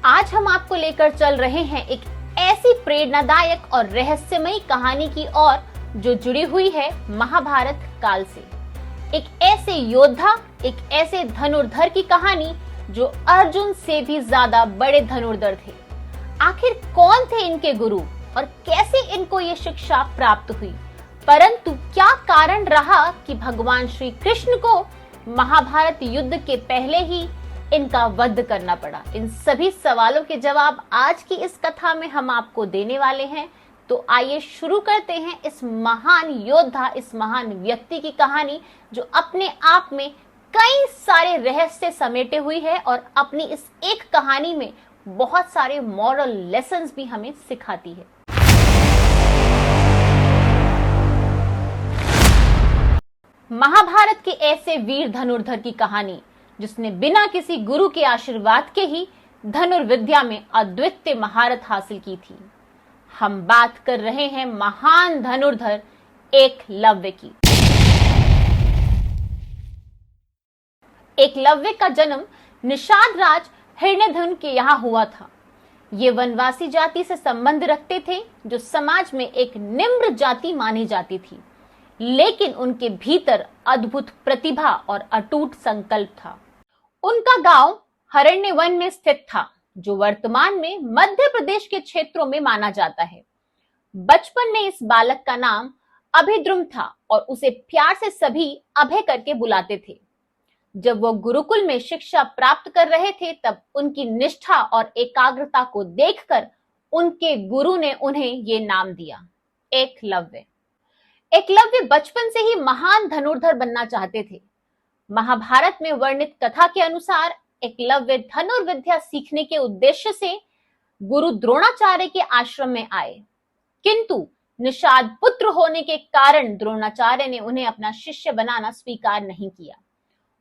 आज हम आपको लेकर चल रहे हैं एक ऐसी प्रेरणादायक और रहस्यमयी कहानी की ओर जो जुड़ी हुई है महाभारत काल से। एक ऐसे योद्धा, एक ऐसे धनुर्धर की कहानी जो अर्जुन से भी ज्यादा बड़े धनुर्धर थे। आखिर कौन थे इनके गुरु और कैसे इनको ये शिक्षा प्राप्त हुई, परंतु क्या कारण रहा कि भगवान श्री कृष्ण को महाभारत युद्ध के पहले ही इनका वध करना पड़ा। इन सभी सवालों के जवाब आज की इस कथा में हम आपको देने वाले हैं। तो आइए शुरू करते हैं इस महान योद्धा, इस महान व्यक्ति की कहानी जो अपने आप में कई सारे रहस्य समेटे हुई है और अपनी इस एक कहानी में बहुत सारे मॉरल लेसन्स भी हमें सिखाती है। महाभारत के ऐसे वीर धनुर्धर की कहानी जिसने बिना किसी गुरु के आशीर्वाद के ही धनुर्विद्या में अद्वितीय महारत हासिल की थी। हम बात कर रहे हैं महान धनुर्धर एकलव्य की। एकलव्य का जन्म निषाद राज हिरण्यधनु के यहाँ हुआ था। ये वनवासी जाति से संबंध रखते थे जो समाज में एक निम्न जाति मानी जाती थी, लेकिन उनके भीतर अद्भुत प्रतिभा और अटूट संकल्प था। उनका गांव हरण्य वन में स्थित था जो वर्तमान में मध्य प्रदेश के क्षेत्रों में माना जाता है। बचपन में इस बालक का नाम अभिद्रुम था और उसे प्यार से सभी अभय करके बुलाते थे। जब वो गुरुकुल में शिक्षा प्राप्त कर रहे थे तब उनकी निष्ठा और एकाग्रता को देखकर उनके गुरु ने उन्हें ये नाम दिया, एकलव्य। एकलव्य बचपन से ही महान धनुर्धर बनना चाहते थे। महाभारत में वर्णित कथा के अनुसार एकलव्य धनुर्विद्या सीखने के उद्देश्य से गुरु द्रोणाचार्य के आश्रम में आए, किंतु निषाद पुत्र होने के कारण द्रोणाचार्य ने उन्हें अपना शिष्य बनाना स्वीकार नहीं किया।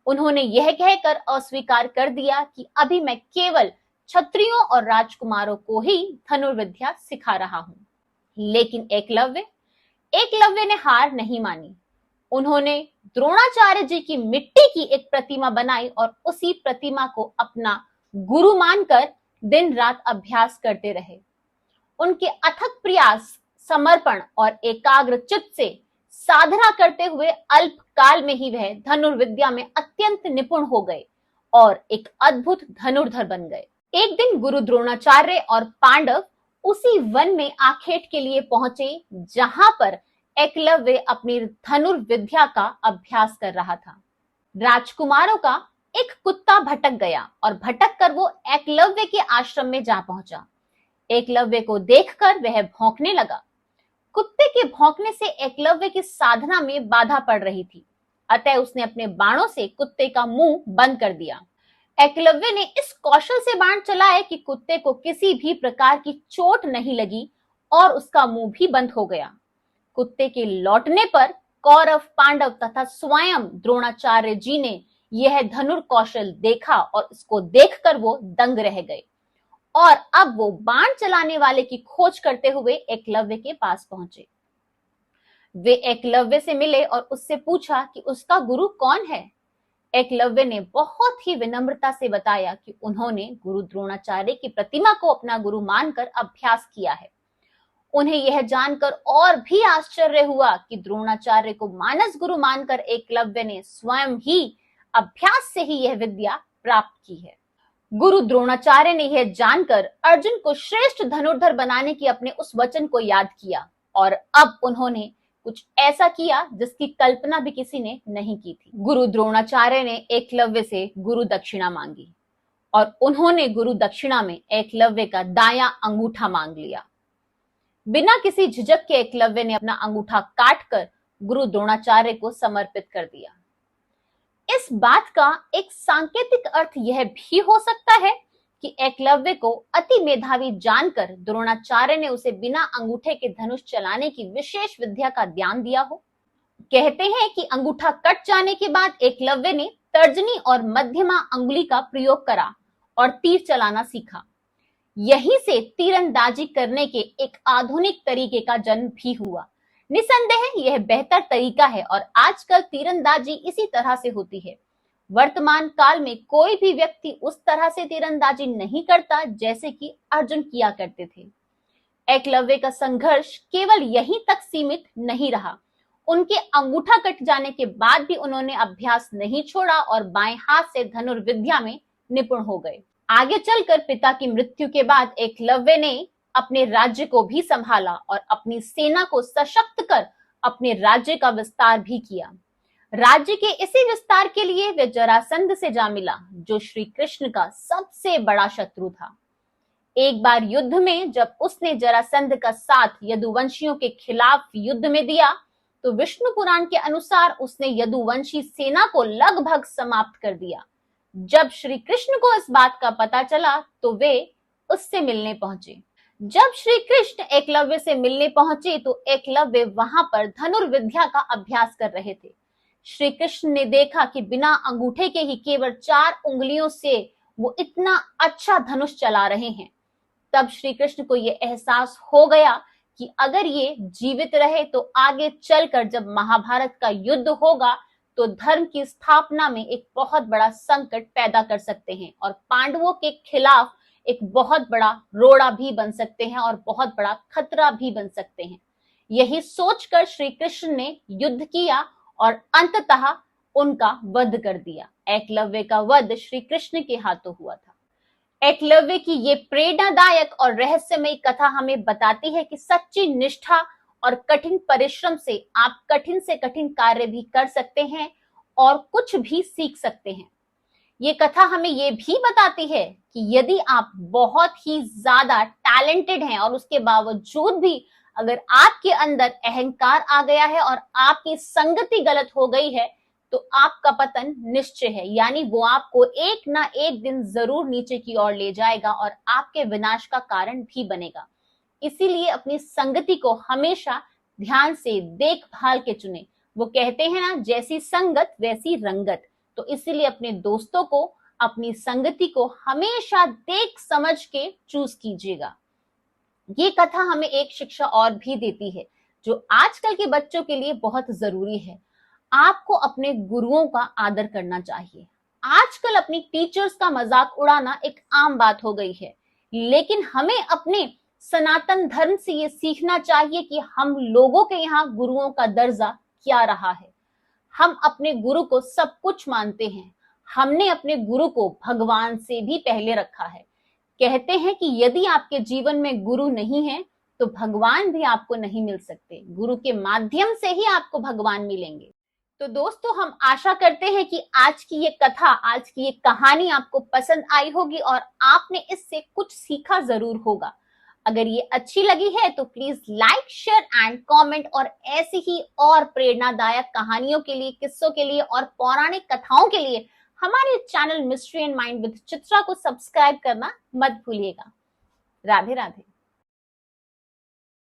उन्होंने यह कहकर अस्वीकार कर दिया कि अभी मैं केवल क्षत्रियों और राजकुमारों को ही धनुर्विद्या सिखा रहा हूं। लेकिन एकलव्य ने हार नहीं मानी। उन्होंने द्रोणाचार्य जी की मिट्टी की एक प्रतिमा बनाई और उसी प्रतिमा को अपना गुरु मानकर दिन रात अभ्यास करते रहे। उनके अथक प्रयास, समर्पण और एकाग्र चित्त से साधना करते हुए अल्प काल में ही वह धनुर्विद्या में अत्यंत निपुण हो गए और एक अद्भुत धनुर्धर बन गए। एक दिन गुरु द्रोणाचार्य और पांडव उसी वन में आखेट के लिए पहुंचे जहां पर एकलव्य अपनी धनुर्विद्या का अभ्यास कर रहा था। राजकुमारों का एक कुत्ता भटक गया और भटक कर वो एकलव्य के आश्रम में जा पहुंचा। एकलव्य को देखकर वह भौंकने लगा। कुत्ते के भौंकने से एकलव्य की साधना में बाधा पड़ रही थी, अतः उसने अपने बाणों से कुत्ते का मुंह बंद कर दिया। एकलव्य ने इस कौशल से बाण चलाए कि कुत्ते को किसी भी प्रकार की चोट नहीं लगी और उसका मुंह भी बंद हो गया। कुत्ते के लौटने पर कौरव, पांडव तथा स्वयं द्रोणाचार्य जी ने यह धनुर कौशल देखा और इसको देखकर वो दंग रह गए और अब वो बाण चलाने वाले की खोज करते हुए एकलव्य के पास पहुंचे। वे एकलव्य से मिले और उससे पूछा कि उसका गुरु कौन है। एकलव्य ने बहुत ही विनम्रता से बताया कि उन्होंने गुरु द्रोणाचार्य की प्रतिमा को अपना गुरु मानकर अभ्यास किया है। उन्हें यह जानकर और भी आश्चर्य हुआ कि द्रोणाचार्य को मानस गुरु मानकर एकलव्य ने स्वयं ही अभ्यास से ही यह विद्या प्राप्त की है। गुरु द्रोणाचार्य ने यह जानकर अर्जुन को श्रेष्ठ धनुर्धर बनाने की अपने उस वचन को याद किया और अब उन्होंने कुछ ऐसा किया जिसकी कल्पना भी किसी ने नहीं की थी। गुरु द्रोणाचार्य ने एकलव्य से गुरु दक्षिणा मांगी और उन्होंने गुरु दक्षिणा में एकलव्य का दायां अंगूठा मांग लिया। बिना किसी झिझक के एकलव्य ने अपना अंगूठा काटकर गुरु द्रोणाचार्य को समर्पित कर दिया। इस बात का एक सांकेतिक अर्थ यह भी हो सकता है कि एकलव्य को अति मेधावी जानकर द्रोणाचार्य ने उसे बिना अंगूठे के धनुष चलाने की विशेष विद्या का ज्ञान दिया हो। कहते हैं कि अंगूठा कट जाने के बाद एकलव्य ने तर्जनी और मध्यमा अंगुली का प्रयोग करा और तीर चलाना सीखा। यहीं से तीरंदाजी करने के एक आधुनिक तरीके का जन्म भी हुआ। निसंदेह यह बेहतर तरीका है और आजकल तीरंदाजी इसी तरह से होती है। वर्तमान काल में कोई भी व्यक्ति उस तरह से तीरंदाजी नहीं करता जैसे कि अर्जुन किया करते थे। एकलव्य का संघर्ष केवल यहीं तक सीमित नहीं रहा। उनके अंगूठा कट जाने के बाद भी उन्होंने अभ्यास नहीं छोड़ा और बाएं हाथ से धनुर्विद्या में निपुण हो गए। आगे चलकर पिता की मृत्यु के बाद एकलव्य ने अपने राज्य को भी संभाला और अपनी सेना को सशक्त कर अपने राज्य का विस्तार भी किया। राज्य के इसी विस्तार के लिए वे जरासंध से जा मिला, जो श्री कृष्ण का सबसे बड़ा शत्रु था। एक बार युद्ध में जब उसने जरासंध का साथ यदुवंशियों के खिलाफ युद्ध में दिया, तो विष्णु पुराण के अनुसार उसने यदुवंशी सेना को लगभग समाप्त कर दिया। जब श्री कृष्ण को इस बात का पता चला तो वे उससे मिलने पहुंचे। जब श्री कृष्ण एकलव्य से मिलने पहुंचे तो एकलव्य वहां पर धनुर्विद्या का अभ्यास कर रहे थे। श्री कृष्ण ने देखा कि बिना अंगूठे के ही केवल 4 उंगलियों से वो इतना अच्छा धनुष चला रहे हैं। तब श्री कृष्ण को यह एहसास हो गया कि अगर ये जीवित रहे तो आगे चलकर जब महाभारत का युद्ध होगा तो धर्म की स्थापना में एक बहुत बड़ा संकट पैदा कर सकते हैं और पांडवों के खिलाफ एक बहुत बड़ा रोड़ा भी बन सकते हैं और बहुत बड़ा खतरा भी बन सकते हैं। यही सोचकर श्री कृष्ण ने युद्ध किया और अंततः उनका वध कर दिया। एकलव्य का वध श्री कृष्ण के हाथों हुआ था। एकलव्य की ये प्रेरणादायक और रहस्यमयी कथा हमें बताती है कि सच्ची निष्ठा और कठिन परिश्रम से आप कठिन से कठिन कार्य भी कर सकते हैं और कुछ भी सीख सकते हैं। ये कथा हमें ये भी बताती है कि यदि आप बहुत ही ज्यादा टैलेंटेड हैं और उसके बावजूद भी अगर आपके अंदर अहंकार आ गया है और आपकी संगति गलत हो गई है तो आपका पतन निश्चय है, यानी वो आपको एक ना एक दिन जरूर नीचे की ओर ले जाएगा और आपके विनाश का कारण भी बनेगा। इसीलिए अपनी संगति को हमेशा ध्यान से देखभाल के चुने। वो कहते हैं ना, जैसी संगत वैसी रंगत। तो इसीलिए अपने दोस्तों को, अपनी संगति को हमेशा देख समझ के चूज कीजिएगा। ये कथा हमें एक शिक्षा और भी देती है जो आजकल के बच्चों के लिए बहुत जरूरी है। आपको अपने गुरुओं का आदर करना चाहिए। आजकल अपनी टीचर्स का मजाक उड़ाना एक आम बात हो गई है, लेकिन हमें अपने सनातन धर्म से ये सीखना चाहिए कि हम लोगों के यहाँ गुरुओं का दर्जा क्या रहा है। हम अपने गुरु को सब कुछ मानते हैं। हमने अपने गुरु को भगवान से भी पहले रखा है। कहते हैं कि यदि आपके जीवन में गुरु नहीं है तो भगवान भी आपको नहीं मिल सकते। गुरु के माध्यम से ही आपको भगवान मिलेंगे। तो दोस्तों, हम आशा करते हैं कि आज की ये कथा, आज की ये कहानी आपको पसंद आई होगी और आपने इससे कुछ सीखा जरूर होगा। अगर ये अच्छी लगी है तो please like, share and comment और ऐसी ही और प्रेरणादायक कहानियों के लिए, किस्सों के लिए और पौराणिक कथाओं के लिए हमारे channel mystery and mind with Chitra को सब्सक्राइब करना मत भूलिएगा। राधे राधे।